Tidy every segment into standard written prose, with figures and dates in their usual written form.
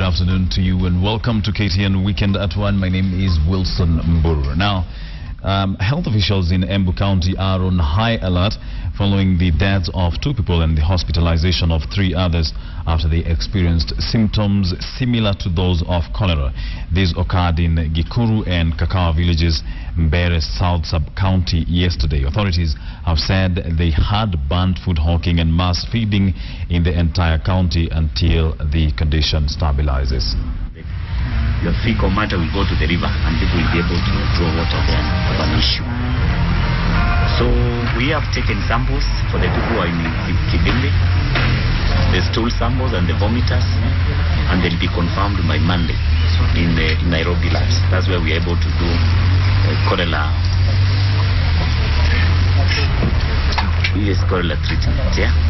afternoon to you and welcome to KTN Weekend at 1. My name is Wilson Mburu. Now, health officials in Embu County are on high alert following the deaths of 2 people and the hospitalization of 3 others after they experienced symptoms similar to those of cholera. These occurred in Gikuru and Kakawa villages, Mbere South Sub-County yesterday. Authorities have said they had banned food hawking and mass feeding in the entire county until the condition stabilizes. Your fecal matter will go to the river and people will be able to draw water there and have an issue. So we have taken samples for the people who are in Kibimbi, the stool samples and the vomiters, and they'll be confirmed by Monday in the Nairobi labs. That's where we're able to do cholera treatment. Yeah.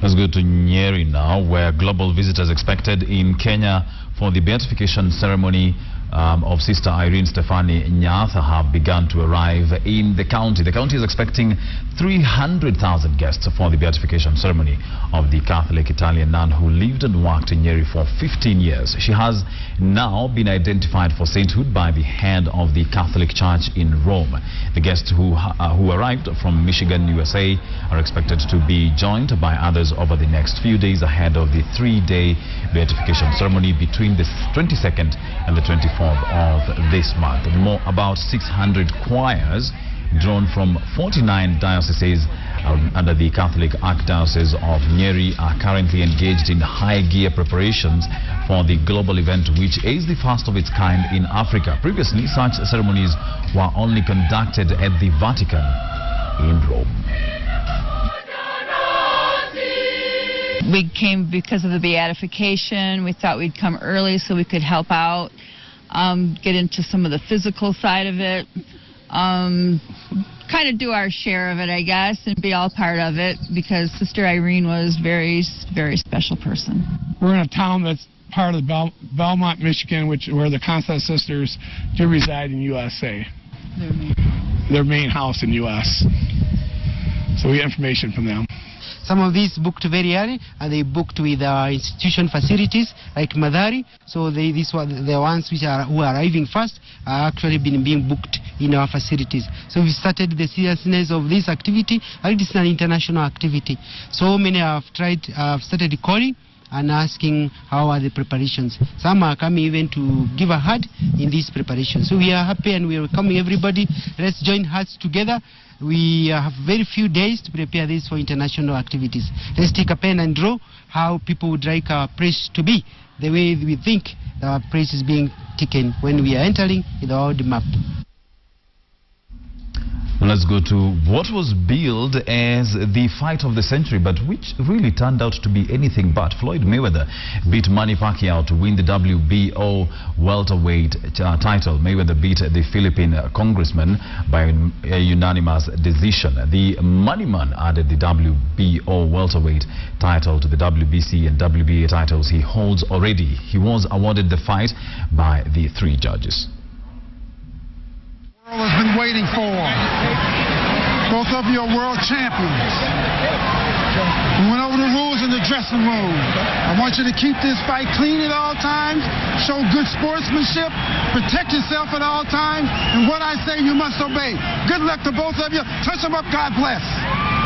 Let's go to Nyeri now, where global visitors expected in Kenya for the beatification ceremony of Sister Irene Stephanie Nyatha have begun to arrive in the county. The county is expecting 300,000 guests for the beatification ceremony of the Catholic Italian nun who lived and worked in Nyeri for 15 years. She has now been identified for sainthood by the head of the Catholic Church in Rome. The guests who arrived from Michigan, USA are expected to be joined by others over the next few days ahead of the 3-day beatification ceremony between the 22nd and the 24th of this month. More about 600 choirs drawn from 49 dioceses under the Catholic Archdiocese of Nyeri are currently engaged in high gear preparations for the global event, which is the first of its kind in Africa. Previously, such ceremonies were only conducted at the Vatican in Rome. We came because of the beatification. We thought we'd come early so we could help out, get into some of the physical side of it, kind of do our share of it, I guess, and be all part of it, because Sister Irene was a very, very special person. We're in a town that's part of Belmont, Michigan, where the Constance sisters do reside in USA. Their main house in US. So we get information from them. Some of these booked very early, and they booked with institution facilities like Madari. So these were the ones who are arriving first are actually being booked in our facilities. So we started the seriousness of this activity. It is an international activity. So many have started calling and asking how are the preparations. Some are coming even to give a hand in these preparations. So we are happy and we are welcoming everybody. Let's join hearts together. We have very few days to prepare this for international activities. Let's take a pen and draw how people would like our praise to be, the way we think our praise is being taken when we are entering the old map. Let's go to what was billed as the fight of the century, but which really turned out to be anything but. Floyd Mayweather beat Manny Pacquiao to win the WBO welterweight title. Mayweather beat the Philippine congressman by a unanimous decision. The Money Man added the WBO welterweight title to the WBC and WBA titles he holds already. He was awarded the fight by the 3 judges. The world has been waiting for. Both of you are world champions. We went over the rules in the dressing room. I want you to keep this fight clean at all times, show good sportsmanship, protect yourself at all times, and what I say you must obey. Good luck to both of you. Touch them up. God bless.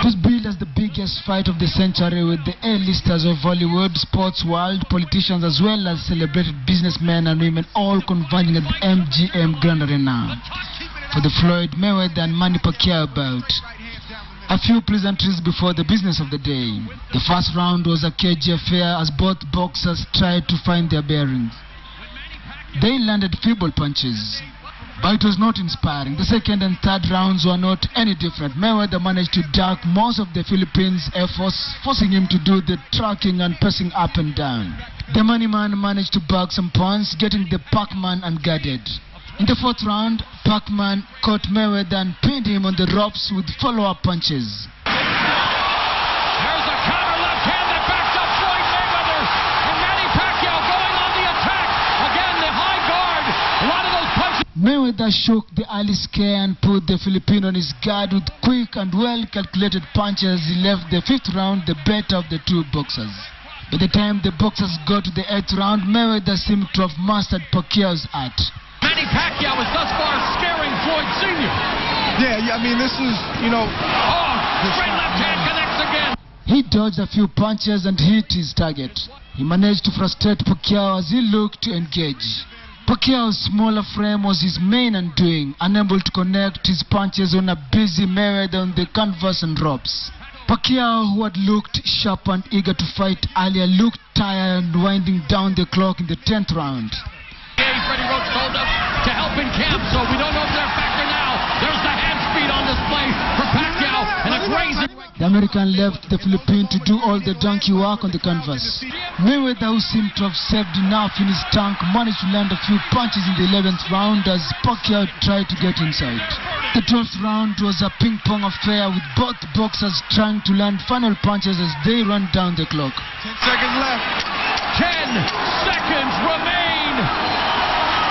It was billed as the biggest fight of the century, with the A-listers of Hollywood, sports world, politicians, as well as celebrated businessmen and women all converging at the MGM Grand Arena for the Floyd Mayweather and Manny Pacquiao bout. A few pleasantries before the business of the day. The first round was a cagey affair as both boxers tried to find their bearings. They landed feeble punches, but it was not inspiring. The second and third rounds were not any different. Mayweather managed to duck most of the Philippines' efforts, forcing him to do the tracking and pacing up and down. The Money Man managed to bag some points, getting the Pac-Man unguarded. In the 4th round, Pac-Man caught Mayweather and pinned him on the ropes with follow-up punches. There's a counter left hand that backs up Floyd Mayweather, and Manny Pacquiao going on the attack. Again, the high guard. A lot of those punches. Mayweather shook the early scare and put the Filipino on his guard with quick and well-calculated punches. He left the 5th round the better of the 2 boxers. By the time the boxers got to the 8th round, Mayweather seemed to have mastered Pacquiao's art. Manny Pacquiao is thus far scaring Floyd Sr. Yeah, I mean, this is, Straight left hand connects again. He dodged a few punches and hit his target. He managed to frustrate Pacquiao as he looked to engage. Pacquiao's smaller frame was his main undoing, unable to connect his punches on a busy Mayweather on the canvas and ropes. Pacquiao, who had looked sharp and eager to fight earlier, looked tired and winding down the clock in the 10th round. Freddie Roach told us to help in camp, so we don't know if they're a factor now. There's the hand speed on display for Pacquiao, and a crazy... The American left the Philippine to do all the donkey work on the canvas. Mayweather, who seemed to have saved enough in his tank, managed to land a few punches in the 11th round as Pacquiao tried to get inside. The 12th round was a ping-pong affair, with both boxers trying to land final punches as they ran down the clock. 10 seconds left. 10 seconds remain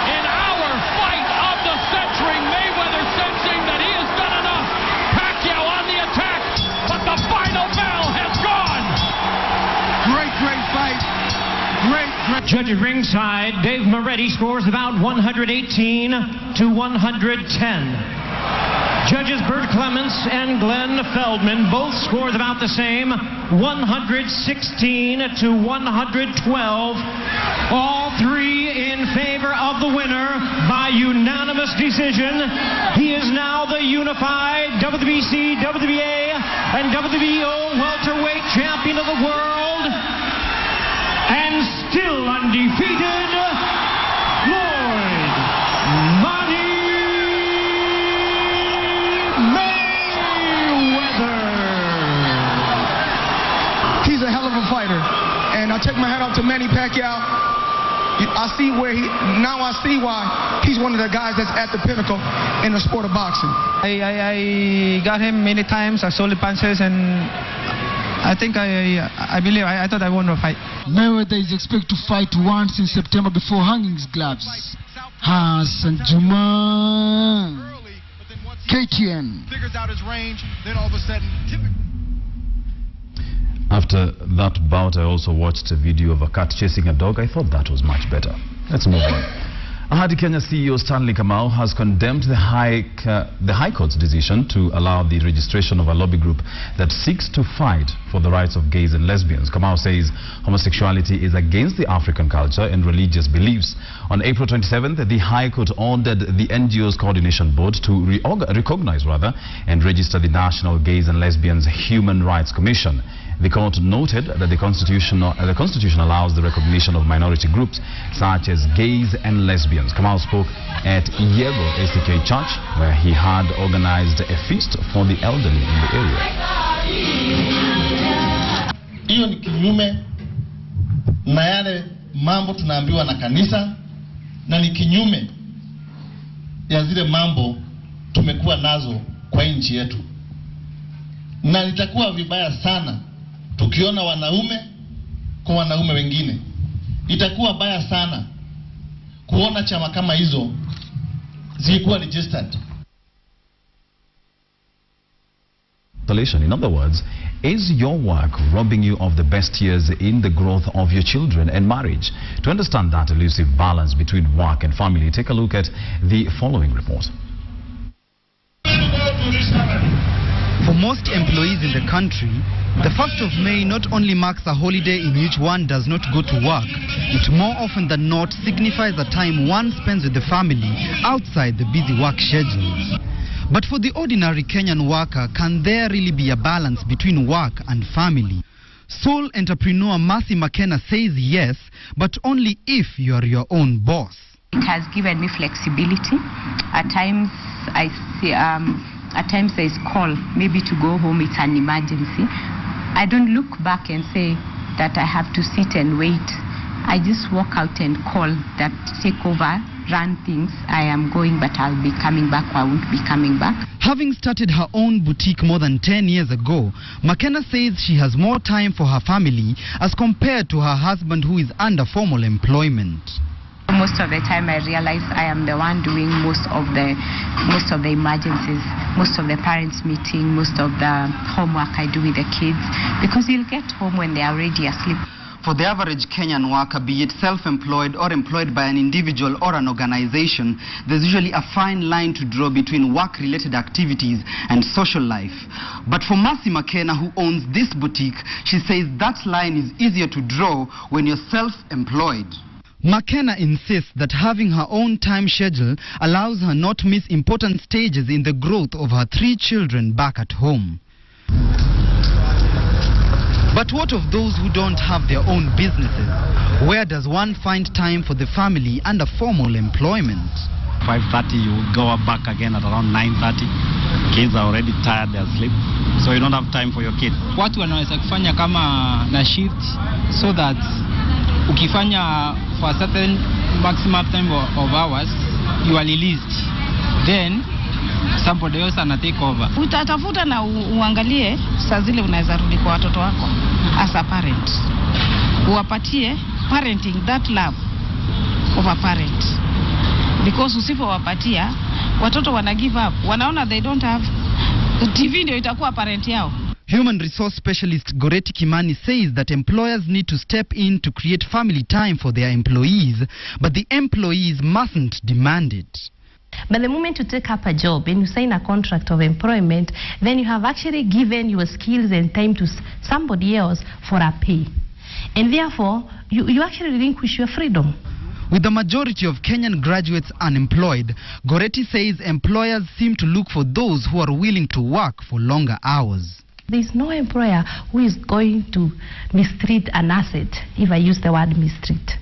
in our fight of the century. Mayweather sensing that he has done enough. Pacquiao on the attack, but the final bell has gone. Great fight. Great. Judge at ringside, Dave Moretti scores about 118 to 110. Judges Bert Clements and Glenn Feldman both scored about the same, 116 to 112. All three in favor of the winner by unanimous decision. He is now the unified WBC, WBA, and WBO welterweight champion of the world, and still undefeated, Floyd Money Mayweather. He's a hell of a fighter, and I take my hat off to Manny Pacquiao. I see why he's one of the guys that's at the pinnacle in the sport of boxing. I got him many times. I solid punches, and I think I thought I won the fight. Mayweather is expected to fight once in September before hanging his gloves. Hassan Juma, KTN. Figures out his range, then all of a sudden. After that bout, I also watched a video of a cat chasing a dog. I thought that was much better. Let's move on. Ahadi Kenya CEO Stanley Kamu has condemned the High Court's decision to allow the registration of a lobby group that seeks to fight for the rights of gays and lesbians. Kamu says homosexuality is against the African culture and religious beliefs. On April 27th, the High Court ordered the NGOs Coordination Board to recognize and register the National Gays and Lesbians Human Rights Commission. The court noted that the Constitution allows the recognition of minority groups such as gays and lesbians. Kamu spoke at Yego ACK Church, where he had organized a feast for the elderly in the area. Hiyo ni kinyume na yale mambo tunaambiwa na kanisa, na ni kinyume ya zile mambo tumekuwa nazo kwa nchi yetu, na litakuwa vibaya sana tukiona wanaume kwa wanaume wengine. Itakuwa baya sana kuona chama kama hizo zilikuwa registered. In other words, is your work robbing you of the best years in the growth of your children and marriage? To understand that elusive balance between work and family, take a look at the following report. For most employees in the country, the 1st of May not only marks a holiday in which one does not go to work, it more often than not signifies the time one spends with the family outside the busy work schedules. But for the ordinary Kenyan worker, can there really be a balance between work and family? Sole entrepreneur Mercy McKenna says yes, but only if you are your own boss. It has given me flexibility. At times there's call, maybe to go home, it's an emergency. I don't look back and say that I have to sit and wait. I just walk out and call that take over, run things. I am going, but I'll be coming back, or I won't be coming back. Having started her own boutique more than 10 years ago, McKenna says she has more time for her family as compared to her husband, who is under formal employment. Most of the time I realize I am the one doing most of the emergencies, most of the parents meeting, most of the homework I do with the kids, because you'll get home when they are already asleep. For the average Kenyan worker, be it self-employed or employed by an individual or an organization, there's usually a fine line to draw between work-related activities and social life. But for Mercy McKenna, who owns this boutique, she says that line is easier to draw when you're self-employed. McKenna insists that having her own time schedule allows her not to miss important stages in the growth of her 3 children back at home. But what of those who don't have their own businesses? Where does one find time for the family and a formal employment? 5:30, you go back again at around 9:30. Kids are already tired, they're asleep. So you don't have time for your kids. Watu wanaweza kufanya kama na shift so that ukifanya for a certain maximum time of hours, you are released. Then somebody else ana take over. Utatafuta na uangalie saa zile unaweza rudi kwa watoto wako as a parent. Uwapatie parenting, that love of a parent. Because usipowapatia watoto wana give up. Wanaona they don't have TV, ndio itakuwa parent yao. Human resource specialist Goreti Kimani says that employers need to step in to create family time for their employees, but the employees mustn't demand it. But the moment you take up a job and you sign a contract of employment, then you have actually given your skills and time to somebody else for a pay. And therefore, you actually relinquish your freedom. With the majority of Kenyan graduates unemployed, Goreti says employers seem to look for those who are willing to work for longer hours. There is no employer who is going to mistreat an asset, if I use the word mistreat.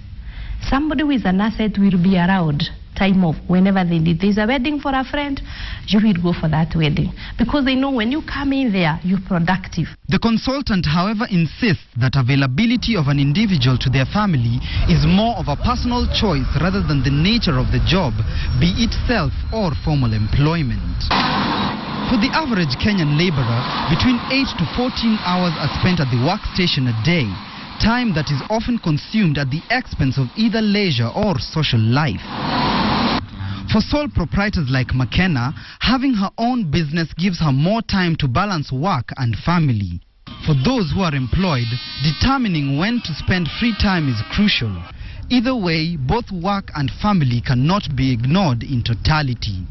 Somebody who is an asset will be around time off whenever they need. There's a wedding for a friend, you will go for that wedding. Because they know when you come in there, you're productive. The consultant, however, insists that availability of an individual to their family is more of a personal choice rather than the nature of the job, be it self or formal employment. For the average Kenyan laborer, between 8 to 14 hours are spent at the workstation a day, time that is often consumed at the expense of either leisure or social life. For sole proprietors like McKenna, having her own business gives her more time to balance work and family. For those who are employed, determining when to spend free time is crucial. Either way, both work and family cannot be ignored in totality.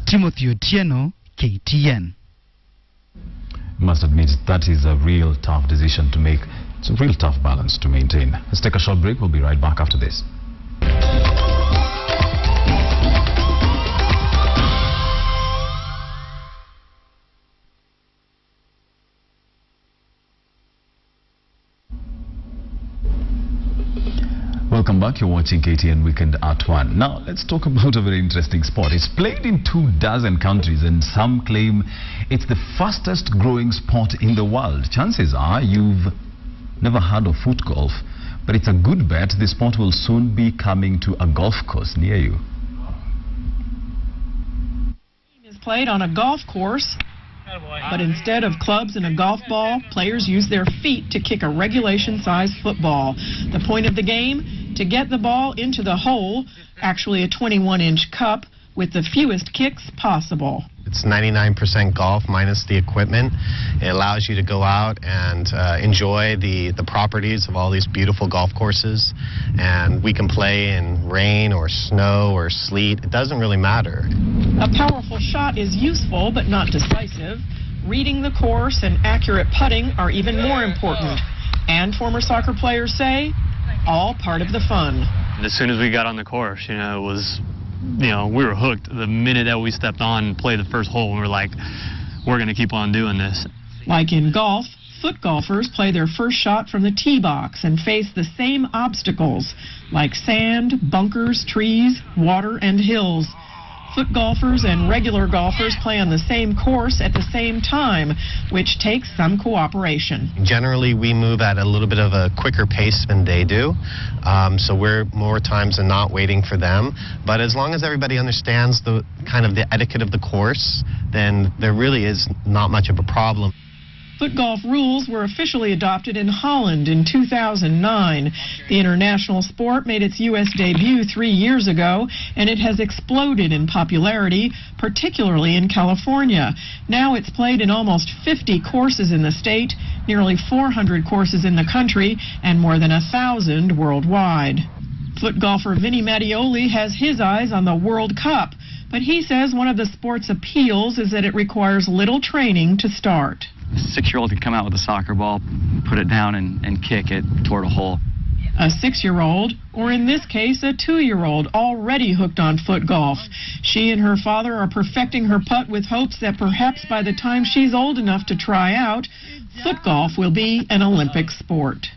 Timothy Otieno, KTN. Must admit that is a real tough decision to make. It's a real tough balance to maintain. Let's take a short break. We'll be right back after this. Welcome back. You're watching KTN Weekend at 1. Now, let's talk about a very interesting sport. It's played in 24 countries, and some claim it's the fastest growing sport in the world. Chances are you've never heard of foot golf, but it's a good bet this sport will soon be coming to a golf course near you. Is played on a golf course, but instead of clubs and a golf ball, players use their feet to kick a regulation-sized football. The point of the game? To get the ball into the hole, actually a 21-inch cup, with the fewest kicks possible. It's 99% golf minus the equipment. It allows you to go out and enjoy the properties of all these beautiful golf courses. And we can play in rain or snow or sleet. It doesn't really matter. A powerful shot is useful but not decisive. Reading the course and accurate putting are even more important. And former soccer players say, all part of the fun. As soon as we got on the course, it was, we were hooked. The minute that we stepped on and played the first hole, we were like, we're going to keep on doing this. Like in golf, foot golfers play their first shot from the tee box and face the same obstacles, like sand, bunkers, trees, water, and hills. Foot golfers and regular golfers play on the same course at the same time, which takes some cooperation. Generally, we move at a little bit of a quicker pace than they do, so we're more times than not waiting for them. But as long as everybody understands the kind of the etiquette of the course, then there really is not much of a problem. Foot golf rules were officially adopted in Holland in 2009. The international sport made its U.S. debut 3 years ago, and it has exploded in popularity, particularly in California. Now it's played in almost 50 courses in the state, nearly 400 courses in the country, and more than 1,000 worldwide. Foot golfer Vinny Mattioli has his eyes on the World Cup, but he says one of the sport's appeals is that it requires little training to start. A 6-year-old could come out with a soccer ball, put it down and kick it toward a hole. A 6-year-old, or in this case, a 2-year-old, already hooked on foot golf. She and her father are perfecting her putt with hopes that perhaps by the time she's old enough to try out, foot golf will be an Olympic sport.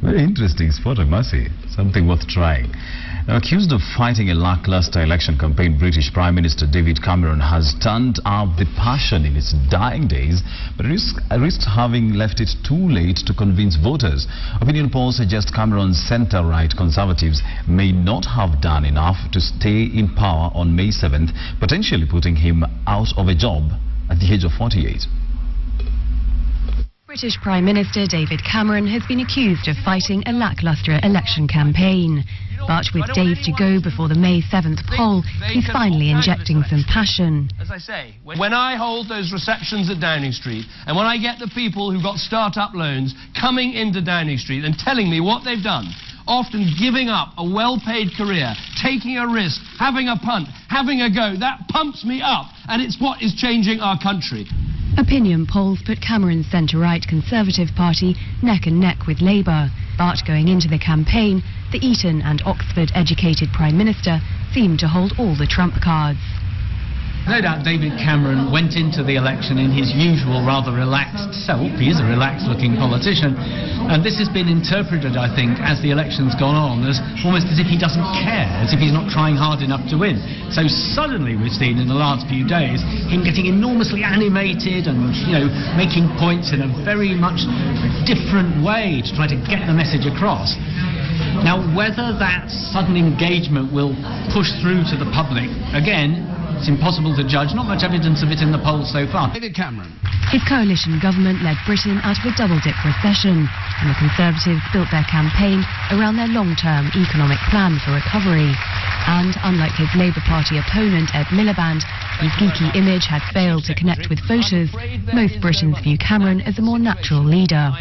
Very interesting sport, I must say. Something worth trying. Now, accused of fighting a lackluster election campaign, British Prime Minister David Cameron has turned up the passion in his dying days, but risks having left it too late to convince voters. Opinion polls suggest Cameron's centre-right Conservatives may not have done enough to stay in power on May 7th, potentially putting him out of a job at the age of 48. British Prime Minister David Cameron has been accused of fighting a lacklustre election campaign. But with days to go before the May 7th poll, he's finally injecting some passion. As I say, when I hold those receptions at Downing Street, and when I get the people who've got start-up loans coming into Downing Street and telling me what they've done, often giving up a well-paid career, taking a risk, having a punt, having a go, that pumps me up, and it's what is changing our country. Opinion polls put Cameron's centre-right Conservative Party neck and neck with Labour. But going into the campaign, the Eton and Oxford-educated Prime Minister seemed to hold all the trump cards. No doubt David Cameron went into the election in his usual rather relaxed self. He is a relaxed-looking politician. And this has been interpreted, I think, as the election's gone on, as almost as if he doesn't care, as if he's not trying hard enough to win. So suddenly we've seen in the last few days him getting enormously animated and, making points in a very much different way to try to get the message across. Now, whether that sudden engagement will push through to the public, again, it's impossible to judge. Not much evidence of it in the polls so far. David Cameron. His coalition government led Britain out of a double-dip recession, and the Conservatives built their campaign around their long-term economic plan for recovery. And unlike his Labour Party opponent, Ed Miliband, whose geeky image had failed to connect with voters, most Britons view Cameron as a more natural leader.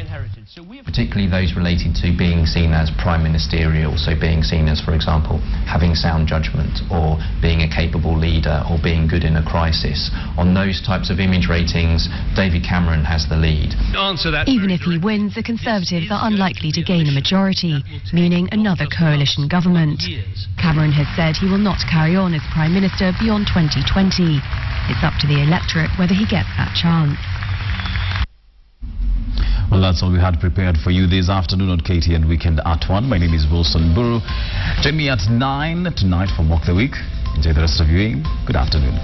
Particularly those related to being seen as prime ministerial, so being seen as, for example, having sound judgment or being a capable leader or being good in a crisis. On those types of image ratings, David Cameron has the lead. Even if he wins, the Conservatives are unlikely to gain a majority, meaning another coalition government. Cameron has said he will not carry on as Prime Minister beyond 2020. It's up to the electorate whether he gets that chance. Well, that's all we had prepared for you this afternoon on KTN Weekend at 1. My name is Wilson Buru. Join me at 9 tonight for Mock the Week. Enjoy the rest of your evening. Good afternoon.